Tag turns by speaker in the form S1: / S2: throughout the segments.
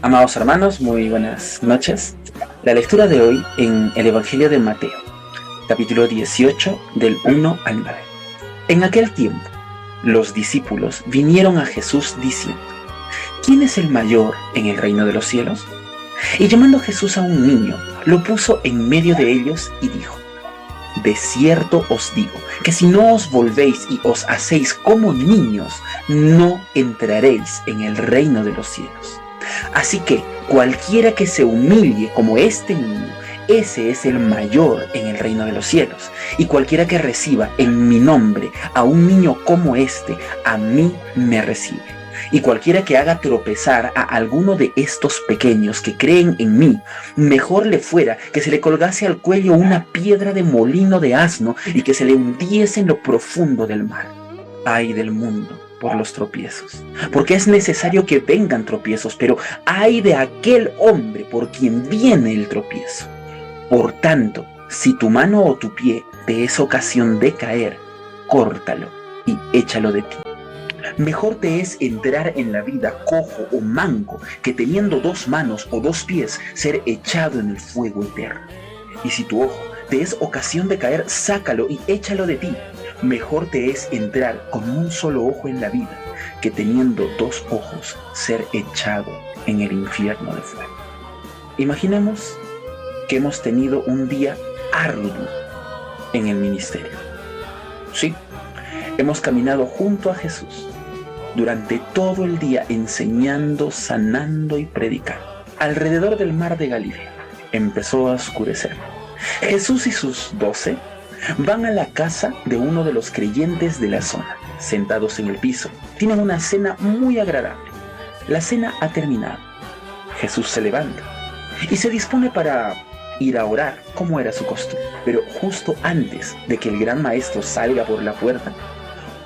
S1: Amados hermanos, muy buenas noches. La lectura de hoy en el Evangelio de Mateo, capítulo 18, del 1 al 9. En aquel tiempo, los discípulos vinieron a Jesús diciendo: ¿Quién es el mayor en el reino de los cielos? Y llamando Jesús a un niño, lo puso en medio de ellos y dijo: De cierto os digo, que si no os volvéis y os hacéis como niños, no entraréis en el reino de los cielos. Así que cualquiera que se humille como este niño, ese es el mayor en el reino de los cielos. Y cualquiera que reciba en mi nombre a un niño como este, a mí me recibe. Y cualquiera que haga tropezar a alguno de estos pequeños que creen en mí, mejor le fuera que se le colgase al cuello una piedra de molino de asno y que se le hundiese en lo profundo del mar. Ay del mundo por los tropiezos, porque es necesario que vengan tropiezos, pero ay de aquel hombre por quien viene el tropiezo. Por tanto, si tu mano o tu pie te es ocasión de caer, córtalo y échalo de ti. Mejor te es entrar en la vida cojo o manco que teniendo dos manos o dos pies ser echado en el fuego eterno. Y si tu ojo te es ocasión de caer, sácalo y échalo de ti. Mejor te es entrar con un solo ojo en la vida que teniendo dos ojos ser echado en el infierno de fuego. Imaginemos que hemos tenido un día arduo en el ministerio. Sí, hemos caminado junto a Jesús durante todo el día enseñando, sanando y predicando. Alrededor del mar de Galilea empezó a oscurecer. Jesús y sus 12 van a la casa de uno de los creyentes de la zona, sentados en el piso. Tienen una cena muy agradable. La cena ha terminado. Jesús se levanta y se dispone para ir a orar, como era su costumbre. Pero justo antes de que el gran maestro salga por la puerta,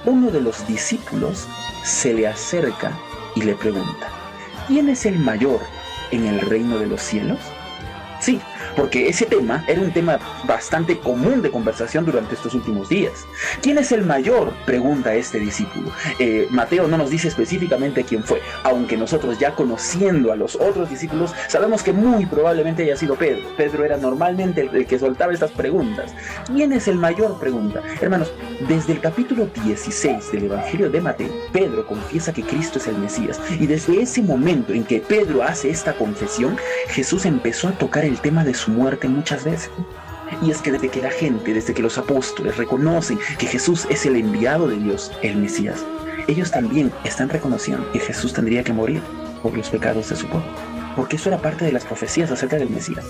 S1: uno de los discípulos se le acerca y le pregunta: ¿Quién es el mayor en el reino de los cielos? Sí, porque ese tema era un tema bastante común de conversación durante estos últimos días. ¿Quién es el mayor?, pregunta este discípulo. Mateo no nos dice específicamente quién fue, aunque nosotros ya conociendo a los otros discípulos sabemos que muy probablemente haya sido Pedro. Pedro era normalmente el que soltaba estas preguntas. ¿Quién es el mayor?, pregunta. Hermanos, desde el capítulo 16 del Evangelio de Mateo, Pedro confiesa que Cristo es el Mesías, y desde ese momento en que Pedro hace esta confesión, Jesús empezó a tocar el tema de su muerte muchas veces. Y es que desde que los apóstoles reconocen que Jesús es el enviado de Dios, el Mesías, ellos también están reconociendo que Jesús tendría que morir por los pecados de su pueblo, porque eso era parte de las profecías acerca del Mesías.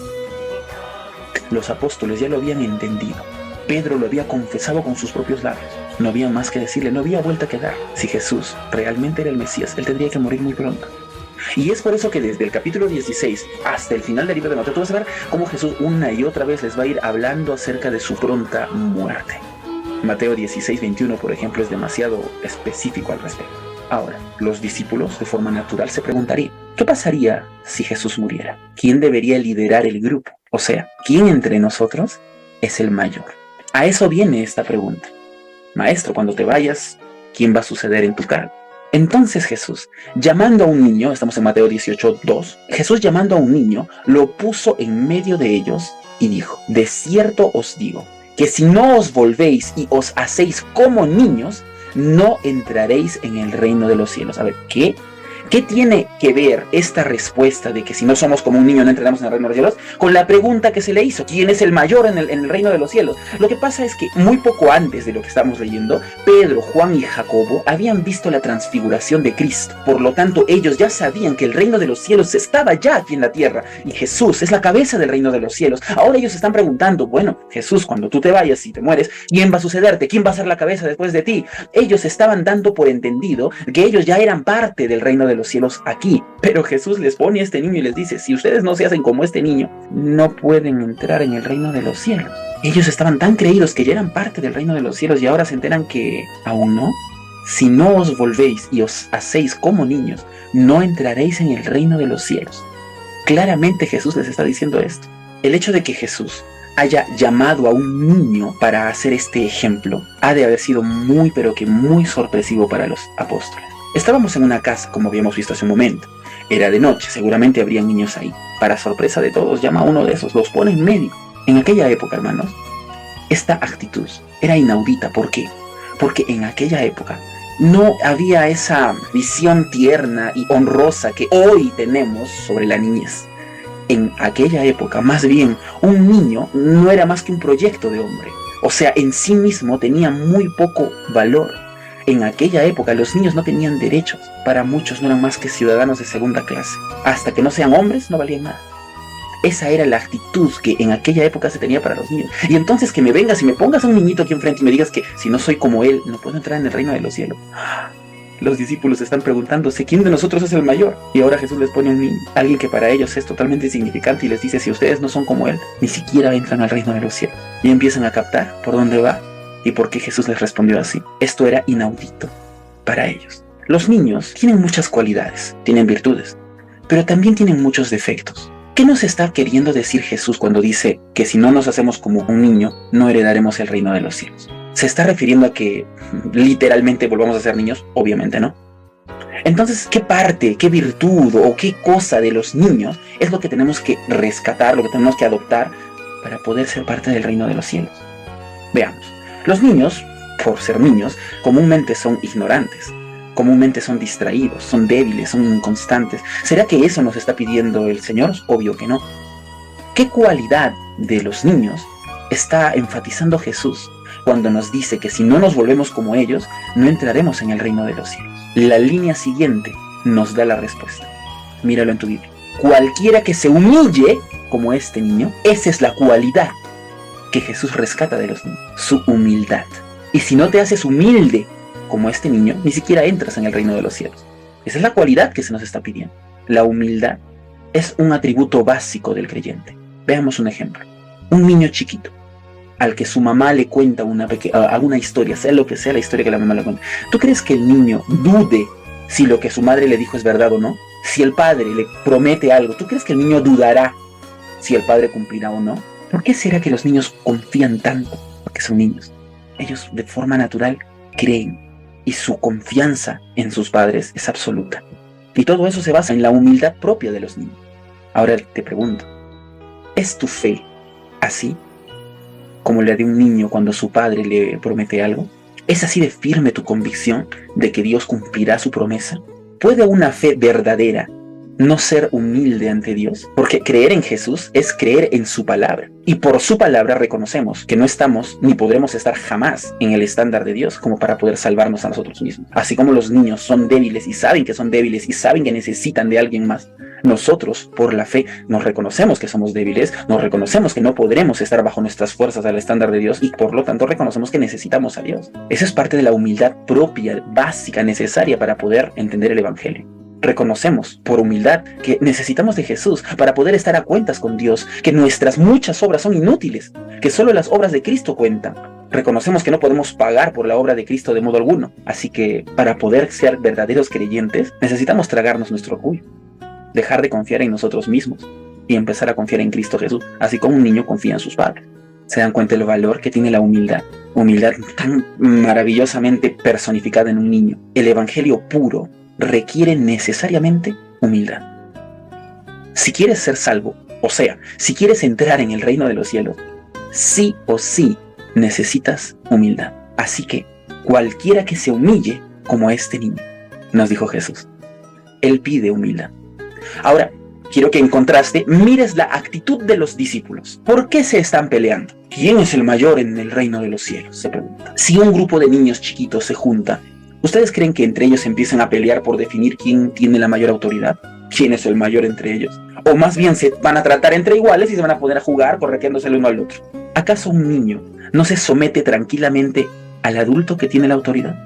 S1: Los apóstoles ya lo habían entendido. Pedro lo había confesado con sus propios labios. No había más que decirle, no había vuelta que dar. Si Jesús realmente era el Mesías, él tendría que morir muy pronto. Y es por eso que desde el capítulo 16 hasta el final del libro de Mateo, tú vas a ver cómo Jesús una y otra vez les va a ir hablando acerca de su pronta muerte. Mateo 16, 21, por ejemplo, es demasiado específico al respecto. Ahora, los discípulos de forma natural se preguntarían: ¿qué pasaría si Jesús muriera? ¿Quién debería liderar el grupo? O sea, ¿quién entre nosotros es el mayor? A eso viene esta pregunta. Maestro, cuando te vayas, ¿quién va a suceder en tu cargo? Entonces Jesús, llamando a un niño, estamos en Mateo 18, 2, Jesús llamando a un niño, lo puso en medio de ellos y dijo: De cierto os digo, que si no os volvéis y os hacéis como niños, no entraréis en el reino de los cielos. A ver, ¿qué? ¿Qué tiene que ver esta respuesta de que si no somos como un niño no entraremos en el reino de los cielos con la pregunta que se le hizo? ¿Quién es el mayor en el reino de los cielos? Lo que pasa es que muy poco antes de lo que estamos leyendo, Pedro, Juan y Jacobo habían visto la transfiguración de Cristo. Por lo tanto, ellos ya sabían que el reino de los cielos estaba ya aquí en la tierra y Jesús es la cabeza del reino de los cielos. Ahora ellos están preguntando: bueno, Jesús, cuando tú te vayas y te mueres, ¿quién va a sucederte? ¿Quién va a ser la cabeza después de ti? Ellos estaban dando por entendido que ellos ya eran parte del reino de los cielos aquí, pero Jesús les pone a este niño y les dice: si ustedes no se hacen como este niño, no pueden entrar en el reino de los cielos. Ellos estaban tan creídos que ya eran parte del reino de los cielos y ahora se enteran que aún no. Si no os volvéis y os hacéis como niños, no entraréis en el reino de los cielos. Claramente Jesús les está diciendo esto. El hecho de que Jesús haya llamado a un niño para hacer este ejemplo ha de haber sido muy pero que muy sorpresivo para los apóstoles. Estábamos en una casa, como habíamos visto hace un momento. Era de noche, seguramente habría niños ahí. Para sorpresa de todos, llama a uno de esos, los pone en medio. En aquella época, hermanos, esta actitud era inaudita. ¿Por qué? Porque en aquella época no había esa visión tierna y honrosa que hoy tenemos sobre la niñez. En aquella época, más bien, un niño no era más que un proyecto de hombre. O sea, en sí mismo tenía muy poco valor. En aquella época los niños no tenían derechos. Para muchos no eran más que ciudadanos de segunda clase. Hasta que no sean hombres, no valían nada. Esa era la actitud que en aquella época se tenía para los niños. Y entonces que me vengas y me pongas a un niñito aquí enfrente y me digas que si no soy como él, no puedo entrar en el reino de los cielos. Los discípulos están preguntándose quién de nosotros es el mayor. Y ahora Jesús les pone a un niño, alguien que para ellos es totalmente insignificante, y les dice: si ustedes no son como él, ni siquiera entran al reino de los cielos. Y empiezan a captar por dónde va y por qué Jesús les respondió así. Esto era inaudito para ellos. Los niños tienen muchas cualidades, tienen virtudes, pero también tienen muchos defectos. ¿Qué nos está queriendo decir Jesús cuando dice que si no nos hacemos como un niño, no heredaremos el reino de los cielos? ¿Se está refiriendo a que literalmente volvamos a ser niños? Obviamente no. Entonces, ¿qué parte, qué virtud o qué cosa de los niños es lo que tenemos que rescatar, lo que tenemos que adoptar para poder ser parte del reino de los cielos? Veamos. Los niños, por ser niños, comúnmente son ignorantes. Comúnmente son distraídos, son débiles, son inconstantes. ¿Será que eso nos está pidiendo el Señor? Obvio que no. ¿Qué cualidad de los niños está enfatizando Jesús cuando nos dice que si no nos volvemos como ellos, no entraremos en el reino de los cielos? La línea siguiente nos da la respuesta. Míralo en tu Biblia. Cualquiera que se humille como este niño, esa es la cualidad que Jesús rescata de los niños, su humildad. Y si no te haces humilde como este niño, ni siquiera entras en el reino de los cielos. Esa es la cualidad que se nos está pidiendo. La humildad es un atributo básico del creyente. Veamos un ejemplo. Un niño chiquito al que su mamá le cuenta alguna historia, sea lo que sea la historia que la mamá le cuenta. ¿Tú crees que el niño dude si lo que su madre le dijo es verdad o no? Si el padre le promete algo, ¿tú crees que el niño dudará si el padre cumplirá o no? ¿Por qué será que los niños confían tanto? Porque son niños. Ellos de forma natural creen. Y su confianza en sus padres es absoluta. Y todo eso se basa en la humildad propia de los niños. Ahora te pregunto, ¿es tu fe así como la de un niño cuando su padre le promete algo? ¿Es así de firme tu convicción de que Dios cumplirá su promesa? ¿Puede una fe verdadera no ser humilde ante Dios? Porque creer en Jesús es creer en su palabra. Y por su palabra reconocemos que no estamos ni podremos estar jamás en el estándar de Dios como para poder salvarnos a nosotros mismos. Así como los niños son débiles y saben que son débiles y saben que necesitan de alguien más, nosotros por la fe nos reconocemos que somos débiles, nos reconocemos que no podremos estar bajo nuestras fuerzas al estándar de Dios y por lo tanto reconocemos que necesitamos a Dios. Esa es parte de la humildad propia, básica, necesaria para poder entender el Evangelio. Reconocemos por humildad que necesitamos de Jesús para poder estar a cuentas con Dios, que nuestras muchas obras son inútiles, que solo las obras de Cristo cuentan. Reconocemos que no podemos pagar por la obra de Cristo de modo alguno, así que para poder ser verdaderos creyentes necesitamos tragarnos nuestro orgullo, dejar de confiar en nosotros mismos y empezar a confiar en Cristo Jesús, así como un niño confía en sus padres. ¿Se dan cuenta del valor que tiene la humildad? Humildad tan maravillosamente personificada en un niño. El Evangelio puro requiere necesariamente humildad. Si quieres ser salvo, o sea, si quieres entrar en el reino de los cielos, sí o sí necesitas humildad. Así que cualquiera que se humille como este niño, nos dijo Jesús, él pide humildad. Ahora, quiero que en contraste mires la actitud de los discípulos. ¿Por qué se están peleando? ¿Quién es el mayor en el reino de los cielos?, se pregunta. Si un grupo de niños chiquitos se junta, ¿ustedes creen que entre ellos empiezan a pelear por definir quién tiene la mayor autoridad? ¿Quién es el mayor entre ellos? O más bien se van a tratar entre iguales y se van a poner a jugar correteándose el uno al otro. ¿Acaso un niño no se somete tranquilamente al adulto que tiene la autoridad?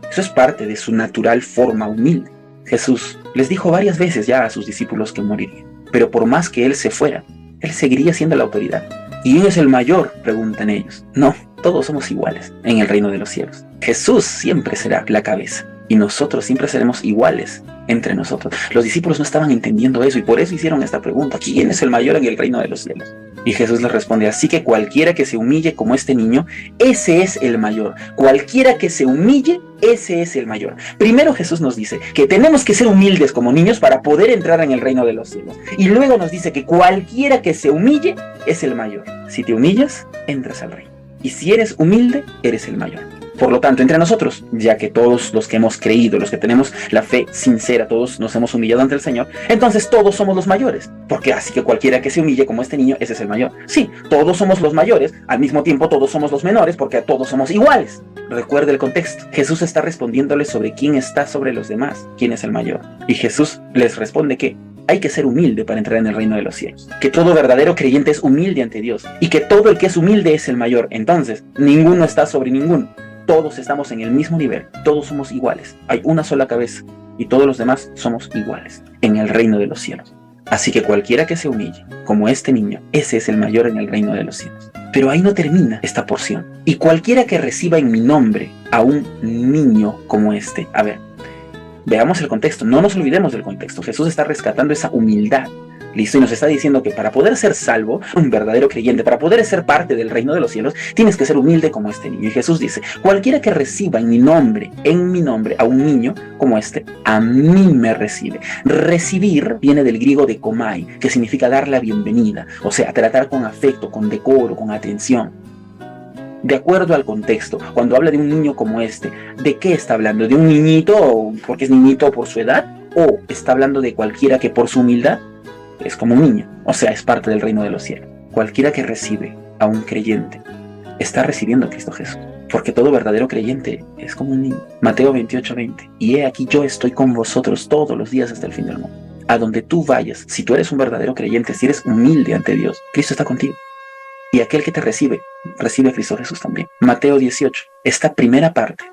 S1: Eso es parte de su natural forma humilde. Jesús les dijo varias veces ya a sus discípulos que moriría, pero por más que él se fuera, él seguiría siendo la autoridad. ¿Quién es el mayor?, preguntan ellos. No, todos somos iguales en el reino de los cielos. Jesús siempre será la cabeza y nosotros siempre seremos iguales entre nosotros. Los discípulos no estaban entendiendo eso y por eso hicieron esta pregunta: ¿quién es el mayor en el reino de los cielos? Y Jesús les responde, así que cualquiera que se humille como este niño, ese es el mayor. Cualquiera que se humille, ese es el mayor. Primero Jesús nos dice que tenemos que ser humildes como niños para poder entrar en el reino de los cielos. Y luego nos dice que cualquiera que se humille es el mayor. Si te humillas, entras al reino. Y si eres humilde, eres el mayor. Por lo tanto, entre nosotros, ya que todos los que hemos creído, los que tenemos la fe sincera, todos nos hemos humillado ante el Señor, entonces todos somos los mayores. Porque así que cualquiera que se humille como este niño, ese es el mayor. Sí, todos somos los mayores, al mismo tiempo todos somos los menores, porque todos somos iguales. Recuerde el contexto. Jesús está respondiéndoles sobre quién está sobre los demás, quién es el mayor. Y Jesús les responde que hay que ser humilde para entrar en el reino de los cielos. Que todo verdadero creyente es humilde ante Dios. Y que todo el que es humilde es el mayor. Entonces, ninguno está sobre ninguno. Todos estamos en el mismo nivel, todos somos iguales, hay una sola cabeza y todos los demás somos iguales en el reino de los cielos. Así que cualquiera que se humille, como este niño, ese es el mayor en el reino de los cielos. Pero ahí no termina esta porción. Y cualquiera que reciba en mi nombre a un niño como este, a ver, veamos el contexto, no nos olvidemos del contexto. Jesús está rescatando esa humildad. Listo, y nos está diciendo que para poder ser salvo, un verdadero creyente, para poder ser parte del reino de los cielos, tienes que ser humilde como este niño. Y Jesús dice, cualquiera que reciba en mi nombre, a un niño como este, a mí me recibe. Recibir viene del griego de komai, que significa dar la bienvenida, o sea, tratar con afecto, con decoro, con atención. De acuerdo al contexto, cuando habla de un niño como este, ¿de qué está hablando? ¿De un niñito porque es niñito por su edad? ¿O está hablando de cualquiera que por su humildad es como un niño, o sea, es parte del reino de los cielos? Cualquiera que recibe a un creyente está recibiendo a Cristo Jesús, porque todo verdadero creyente es como un niño. Mateo 28:20, y he aquí yo estoy con vosotros todos los días hasta el fin del mundo. A donde tú vayas, si tú eres un verdadero creyente, si eres humilde ante Dios, Cristo está contigo. Y aquel que te recibe a Cristo Jesús también. Mateo 18, esta primera parte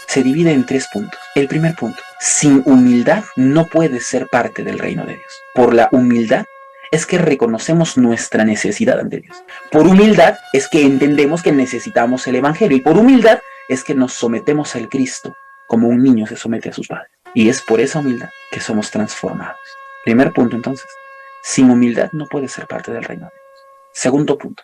S1: se divide en 3 puntos. El primer punto, sin humildad no puedes ser parte del reino de Dios. Por la humildad es que reconocemos nuestra necesidad ante Dios. Por humildad es que entendemos que necesitamos el evangelio. Y por humildad es que nos sometemos al Cristo como un niño se somete a sus padres. Y es por esa humildad que somos transformados. Primer punto entonces, sin humildad no puedes ser parte del reino de Dios. Segundo punto,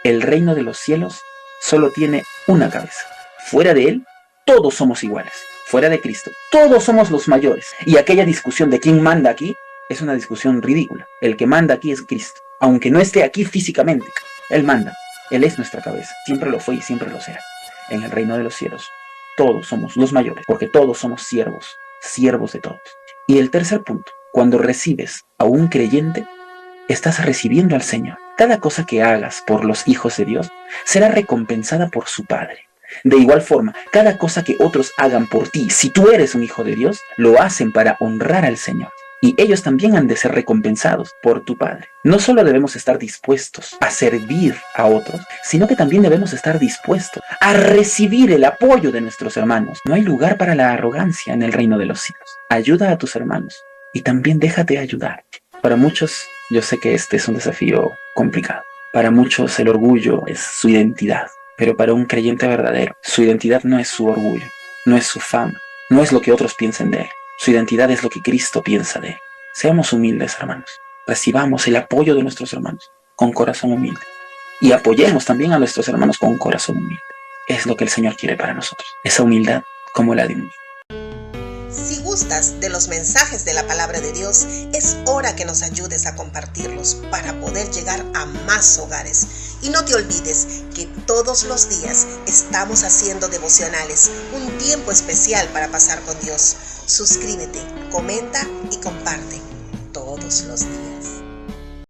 S1: el reino de los cielos solo tiene una cabeza. Fuera de él, todos somos iguales. Fuera de Cristo, todos somos los mayores. Y aquella discusión de quién manda aquí es una discusión ridícula. El que manda aquí es Cristo. Aunque no esté aquí físicamente, Él manda. Él es nuestra cabeza. Siempre lo fue y siempre lo será. En el reino de los cielos, todos somos los mayores, porque todos somos siervos de todos. Y el tercer punto, cuando recibes a un creyente, estás recibiendo al Señor. Cada cosa que hagas por los hijos de Dios será recompensada por su Padre. De igual forma, cada cosa que otros hagan por ti, si tú eres un hijo de Dios, lo hacen para honrar al Señor. Y ellos también han de ser recompensados por tu Padre. No solo debemos estar dispuestos a servir a otros, sino que también debemos estar dispuestos a recibir el apoyo de nuestros hermanos. No hay lugar para la arrogancia en el reino de los cielos. Ayuda a tus hermanos y también déjate ayudar. Para muchos, yo sé que este es un desafío complicado. Para muchos el orgullo es su identidad. Pero para un creyente verdadero, su identidad no es su orgullo, no es su fama, no es lo que otros piensen de él. Su identidad es lo que Cristo piensa de él. Seamos humildes, hermanos. Recibamos el apoyo de nuestros hermanos con corazón humilde. Y apoyemos también a nuestros hermanos con un corazón humilde. Es lo que el Señor quiere para nosotros. Esa humildad como la de un niño.
S2: Si gustas de los mensajes de la palabra de Dios, es hora que nos ayudes a compartirlos para poder llegar a más hogares. Y no te olvides que todos los días estamos haciendo devocionales, un tiempo especial para pasar con Dios. Suscríbete, comenta y comparte todos los días.